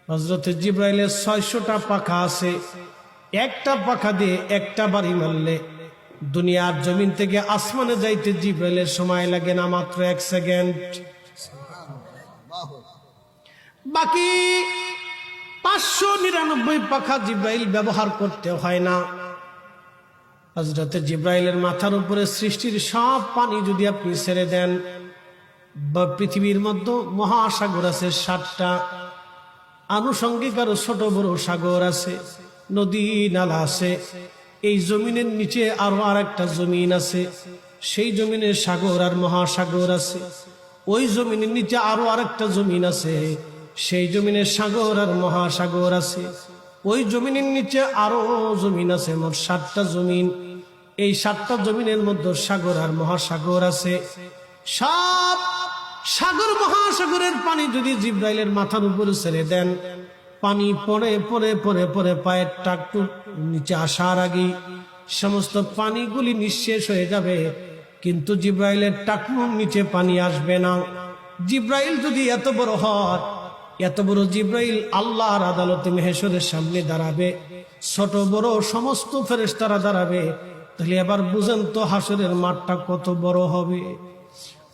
হযরতে জিবরাইলের 600টা পাখা আছে। একটা পাখা দিয়ে একটা বাড়ি মারলে দুনিয়ার জমিন থেকে আসমানে যাইতে জিবরাইলের সময় লাগে না মাত্র 1 সেকেন্ড। বাকি 599 পাখা জিবরাইল ব্যবহার করতে হয় না। হযরতে জিবরাইলের মাথার উপরে সৃষ্টির সব পানি যদি আপনি ছেড়ে দেন, বা পৃথিবীর মধ্যে মহাসাগর আছে 7টা, আনুষঙ্গিক আরো ছোট বড় সাগর আছে, নদী নালা আছে। এই জমিনের নিচে আরো আরেকটা জমিন আছে, সেই জমিনের সাগর আর মহাসাগর আছে। ওই জমিনের নিচে আরো আরেকটা জমিন আছে, সেই জমিনের সাগর আর মহাসাগর আছে। ওই জমিনের নিচে আরো জমিন আছে, মোট 7টা জমিন। এই 7টা জমিনের মধ্যে সাগর আর মহাসাগর আছে। সব সাগর মহাসাগরের পানি যদি জিবরাইলের মাথার উপরে ছেড়ে দেন, পানি পরে পরে পরে পরে পায়ের টাকটুক নিচে আসার আগে সমস্ত পানিগুলি নিঃশেষ হয়ে যাবে, কিন্তু জিবরাইলের টাকনুর নিচে পানি আসবে না। জিবরাইল যদি এত বড় হয়, এত বড় জিবরাইল আল্লাহর আদালতে মেহেশরের সামনে দাঁড়াবে, ছোট বড় সমস্ত ফেরেশতারা দাঁড়াবে, তাহলে এবার বুঝেন তো হাসরের মাঠটা কত বড় হবে।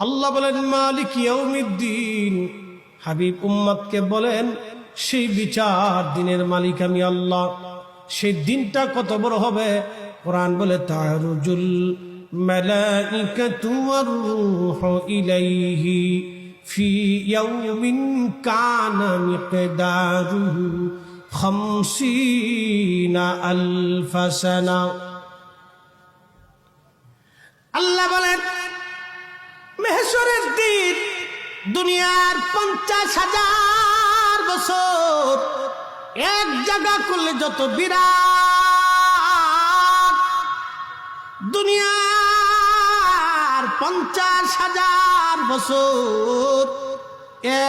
আল্লাহ বলেন মালিক ইয়াউমিদ্দিন, হাবিব উম্মতকে বলেন সেই বিচার দিনের মালিক আমি আল্লাহ। সেই দিনটা কত বড় হবে। কোরআন বলে তারুজুল মালাইকাতু ওয়ার রূহু ইলাইহি ফি ইয়াউমিন কানা মিকদারুহু 50,000 সানা। আল্লাহ বলেন মেহেশরের দিন দুনিয়ার 50,000 বছর এক জায়গা করলে যত বিরাট, দুনিয়ার 50,000 বছর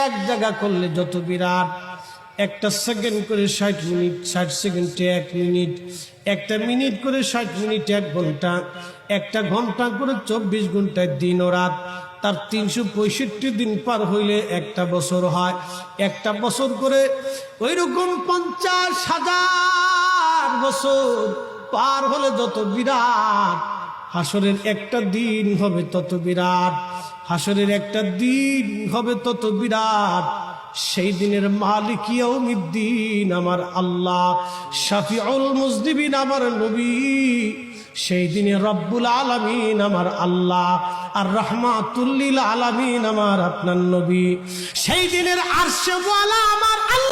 এক জায়গা করলে যত বিরাট। একটা সেকেন্ড করে 60 মিনিট, 60 সেকেন্ডে 1 মিনিট, একটা মিনিট করে 60 মিনিট 1 ঘন্টা, একটা ঘন্টা করে 24 ঘন্টায় দিন ও রাত। তার 365 দিন পার হইলে একটা বছর হয়। একটা বছর করে ওই রকম 50,000 বছর পার হলে যত বিরাট, হাসরের একটা দিন হবে তত বিরাট। হাসরের একটা দিন হবে তত বিরাট। সেই দিনের মালিক ইয়াউমিদ্দিন আমার আল্লাহ, শাফিউল মুজনিবিন আমার নবী, সেই দিনে রব্বুল আলামিন আমার আল্লাহ, আর রাহমাতুল লিল আলামিন আমার আপনার নবী, সেই দিনের আরশে ওয়ালা আমার আল্লাহ।